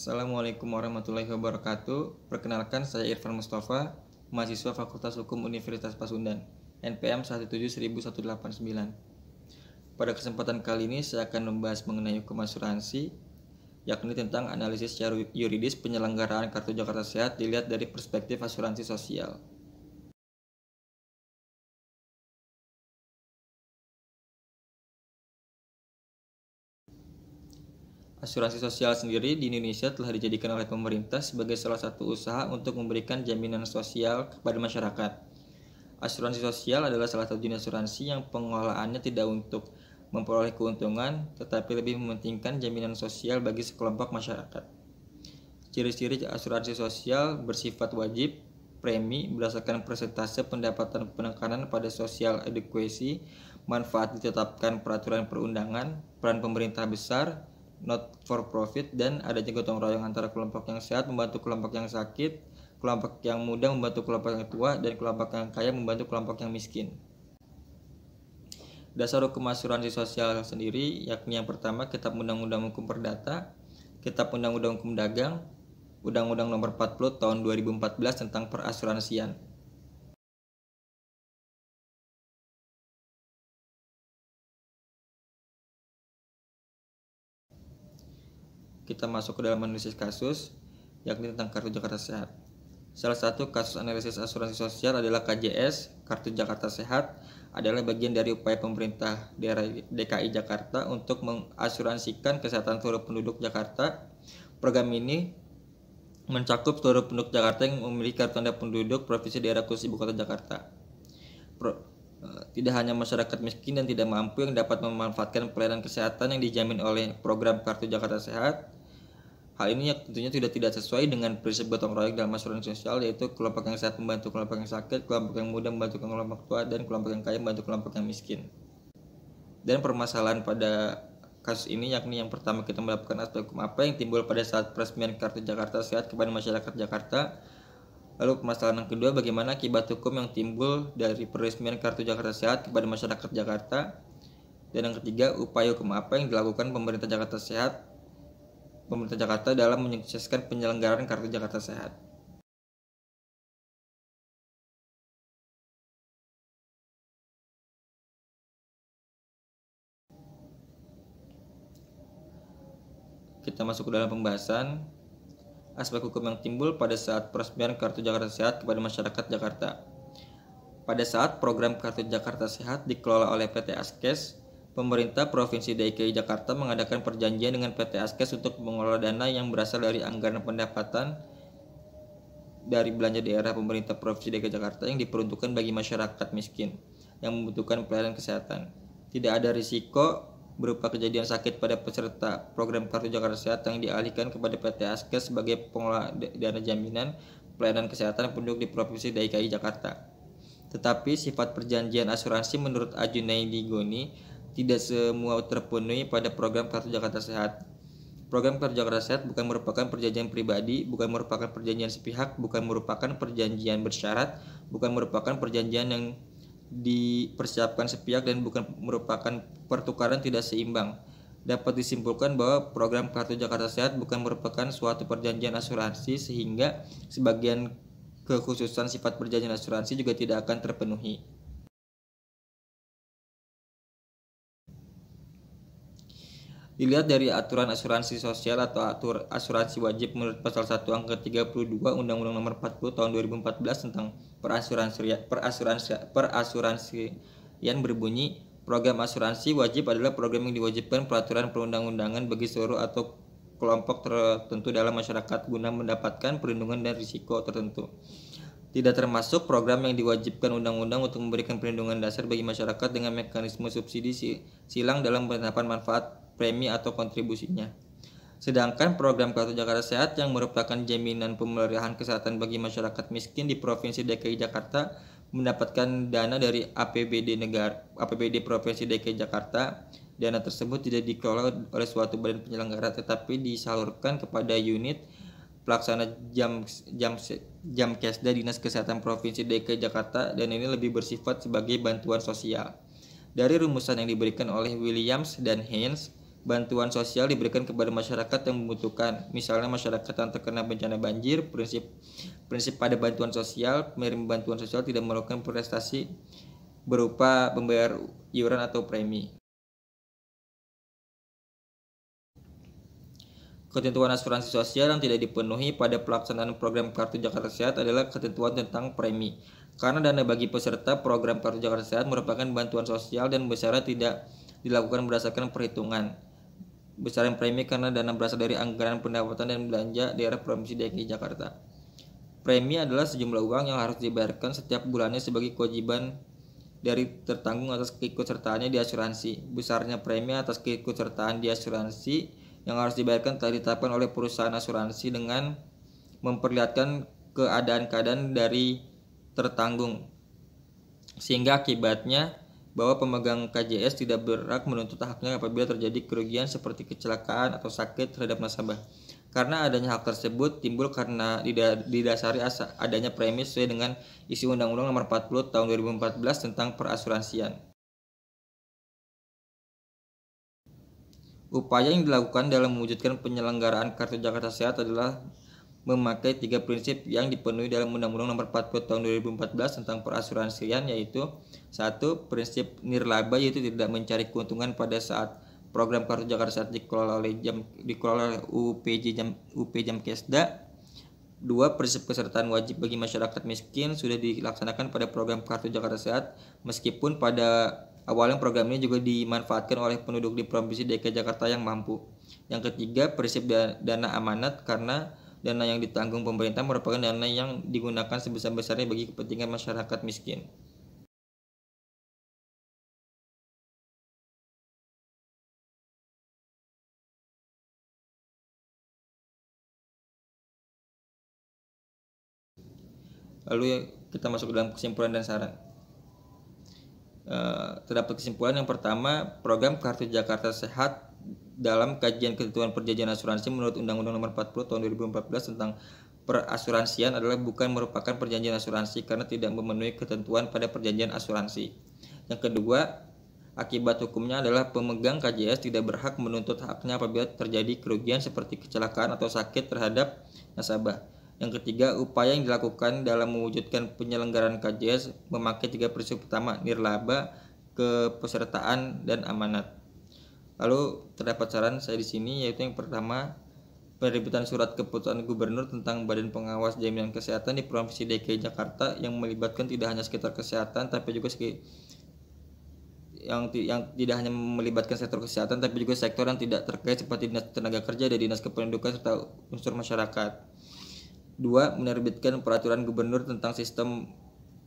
Assalamualaikum warahmatullahi wabarakatuh. Perkenalkan, saya Irfan Mustafa, mahasiswa Fakultas Hukum Universitas Pasundan, NPM 1710189. Pada kesempatan kali ini saya akan membahas mengenai hukum asuransi, yakni tentang analisis secara yuridis penyelenggaraan Kartu Jakarta Sehat dilihat dari perspektif asuransi sosial. Asuransi sosial sendiri di Indonesia telah dijadikan oleh pemerintah sebagai salah satu usaha untuk memberikan jaminan sosial kepada masyarakat. Asuransi sosial adalah salah satu jenis asuransi yang pengelolaannya tidak untuk memperoleh keuntungan, tetapi lebih mementingkan jaminan sosial bagi sekelompok masyarakat. Ciri-ciri asuransi sosial bersifat wajib, premi berdasarkan persentase pendapatan penekanan pada social adequacy, manfaat ditetapkan peraturan perundangan, peran pemerintah besar, not for profit, dan adanya gotong royong antara kelompok yang sehat membantu kelompok yang sakit, kelompok yang muda membantu kelompok yang tua, dan kelompok yang kaya membantu kelompok yang miskin. Dasar hukum asuransi sosial sendiri yakni yang pertama Kitab Undang-Undang Hukum Perdata, Kitab Undang-Undang Hukum Dagang, Undang-Undang Nomor 40 Tahun 2014 tentang perasuransian. Kita masuk ke dalam analisis kasus, yakni tentang Kartu Jakarta Sehat. Salah satu kasus analisis asuransi sosial adalah KJS, Kartu Jakarta Sehat, adalah bagian dari upaya pemerintah daerah DKI Jakarta untuk mengasuransikan kesehatan seluruh penduduk Jakarta. Program ini mencakup seluruh penduduk Jakarta yang memiliki kartu tanda penduduk provinsi daerah khusus ibu kota Jakarta. Tidak hanya masyarakat miskin dan tidak mampu yang dapat memanfaatkan pelayanan kesehatan yang dijamin oleh program Kartu Jakarta Sehat. Hal ini tentunya tidak sesuai dengan prinsip gotong royong dalam asuransi sosial, yaitu kelompok yang sehat membantu kelompok yang sakit, kelompok yang muda membantu kelompok tua, dan kelompok yang kaya membantu kelompok yang miskin. Dan permasalahan pada kasus ini yakni yang pertama kita melakukan aspek hukum apa yang timbul pada saat peresmian Kartu Jakarta Sehat kepada masyarakat Jakarta. Lalu permasalahan yang kedua, bagaimana akibat hukum yang timbul dari peresmian Kartu Jakarta Sehat kepada masyarakat Jakarta. Dan yang ketiga, upaya hukum apa yang dilakukan pemerintah Jakarta dalam menyukseskan penyelenggaraan Kartu Jakarta Sehat. Kita masuk ke dalam pembahasan aspek hukum yang timbul pada saat peresmian Kartu Jakarta Sehat kepada masyarakat Jakarta. Pada saat program Kartu Jakarta Sehat dikelola oleh PT Askes, pemerintah Provinsi DKI Jakarta mengadakan perjanjian dengan PT Askes untuk mengelola dana yang berasal dari anggaran pendapatan dari belanja daerah pemerintah Provinsi DKI Jakarta yang diperuntukkan bagi masyarakat miskin yang membutuhkan pelayanan kesehatan. Tidak ada risiko berupa kejadian sakit pada peserta program Kartu Jakarta Sehat yang dialihkan kepada PT Askes sebagai pengelola dana jaminan pelayanan kesehatan penduduk di Provinsi DKI Jakarta. Tetapi sifat perjanjian asuransi menurut Ajunaidi Goni tidak semua terpenuhi pada program Kartu Jakarta Sehat. Program Kartu Jakarta Sehat bukan merupakan perjanjian pribadi, bukan merupakan perjanjian sepihak, bukan merupakan perjanjian bersyarat, bukan merupakan perjanjian yang dipersiapkan sepihak, dan bukan merupakan pertukaran tidak seimbang. Dapat disimpulkan bahwa program Kartu Jakarta Sehat bukan merupakan suatu perjanjian asuransi, sehingga sebagian kekhususan sifat perjanjian asuransi juga tidak akan terpenuhi. Dilihat dari aturan asuransi sosial atau asuransi wajib menurut pasal 1 angka 32 Undang-Undang Nomor 40 Tahun 2014 tentang perasuransian berbunyi, program asuransi wajib adalah program yang diwajibkan peraturan perundang-undangan bagi seluruh atau kelompok tertentu dalam masyarakat guna mendapatkan perlindungan dan risiko tertentu. Tidak termasuk program yang diwajibkan undang-undang untuk memberikan perlindungan dasar bagi masyarakat dengan mekanisme subsidi silang dalam penetapan manfaat, premi, atau kontribusinya. Sedangkan program Kartu Jakarta Sehat yang merupakan jaminan pemeliharaan kesehatan bagi masyarakat miskin di Provinsi DKI Jakarta mendapatkan dana dari APBD Provinsi DKI Jakarta. Dana tersebut tidak dikelola oleh suatu badan penyelenggara, tetapi disalurkan kepada unit pelaksana Jamkesda Dinas Kesehatan Provinsi DKI Jakarta, dan ini lebih bersifat sebagai bantuan sosial. Dari rumusan yang diberikan oleh Williams dan Haynes, bantuan sosial diberikan kepada masyarakat yang membutuhkan. Misalnya masyarakat yang terkena bencana banjir, prinsip pada bantuan sosial, penerima bantuan sosial tidak melakukan prestasi berupa membayar iuran atau premi. Ketentuan asuransi sosial yang tidak dipenuhi pada pelaksanaan program Kartu Jakarta Sehat adalah ketentuan tentang premi. Karena dana bagi peserta program Kartu Jakarta Sehat merupakan bantuan sosial dan besarnya tidak dilakukan berdasarkan perhitungan besaran premi karena dana berasal dari anggaran pendapatan dan belanja daerah Provinsi DKI Jakarta. Premi adalah sejumlah uang yang harus dibayarkan setiap bulannya sebagai kewajiban dari tertanggung atas keikutsertaannya di asuransi. Besarnya premi atas keikutsertaan di asuransi yang harus dibayarkan telah ditetapkan oleh perusahaan asuransi dengan memperlihatkan keadaan-keadaan dari tertanggung, sehingga akibatnya bahwa pemegang KJS tidak berhak menuntut haknya apabila terjadi kerugian seperti kecelakaan atau sakit terhadap nasabah. Karena adanya hak tersebut timbul karena didasari adanya premi sesuai dengan isi Undang-Undang Nomor 40 Tahun 2014 tentang perasuransian. Upaya yang dilakukan dalam mewujudkan penyelenggaraan Kartu Jakarta Sehat adalah memakai 3 prinsip yang dipenuhi dalam Undang-Undang Nomor 40 Tahun 2014 tentang perasuransian, yaitu 1. Prinsip nirlaba, yaitu tidak mencari keuntungan pada saat program Kartu Jakarta Sehat dikelola oleh UP Jamkesda. 2. Prinsip kesertaan wajib bagi masyarakat miskin sudah dilaksanakan pada program Kartu Jakarta Sehat meskipun pada awalnya program ini juga dimanfaatkan oleh penduduk di Provinsi DKI Jakarta yang mampu. Yang ketiga, prinsip dana amanat, karena dana yang ditanggung pemerintah merupakan dana yang digunakan sebesar-besarnya bagi kepentingan masyarakat miskin. Lalu kita masuk ke dalam kesimpulan dan saran. Terdapat kesimpulan yang pertama, program Kartu Jakarta Sehat dalam kajian ketentuan perjanjian asuransi menurut Undang-Undang Nomor 40 Tahun 2014 tentang perasuransian adalah bukan merupakan perjanjian asuransi karena tidak memenuhi ketentuan pada perjanjian asuransi. Yang kedua, akibat hukumnya adalah pemegang KJS tidak berhak menuntut haknya apabila terjadi kerugian seperti kecelakaan atau sakit terhadap nasabah. Yang ketiga, upaya yang dilakukan dalam mewujudkan penyelenggaraan KJS memakai 3 prinsip utama: nirlaba, kepesertaan, dan amanat. Lalu terdapat saran saya di sini, yaitu yang pertama, penerbitan surat keputusan gubernur tentang Badan Pengawas Jaminan Kesehatan di Provinsi DKI Jakarta yang melibatkan tidak hanya sekitar kesehatan tapi juga yang tidak hanya melibatkan sektor kesehatan tapi juga sektor yang tidak terkait seperti Dinas Tenaga Kerja dan Dinas Kependudukan serta unsur masyarakat. 2. Menerbitkan peraturan gubernur tentang sistem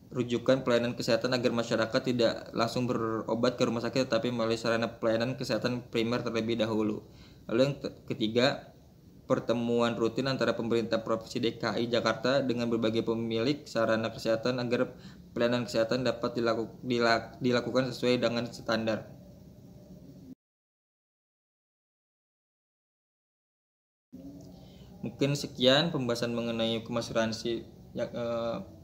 rujukan pelayanan kesehatan agar masyarakat tidak langsung berobat ke rumah sakit tetapi melalui sarana pelayanan kesehatan primer terlebih dahulu. Lalu yang ketiga, pertemuan rutin antara pemerintah Provinsi DKI Jakarta dengan berbagai pemilik sarana kesehatan agar pelayanan kesehatan dapat dilakukan sesuai dengan standar. Mungkin sekian pembahasan mengenai hukum asuransi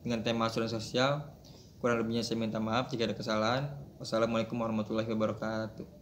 dengan tema asuransi sosial. Kurang lebihnya saya minta maaf jika ada kesalahan. Wassalamualaikum warahmatullahi wabarakatuh.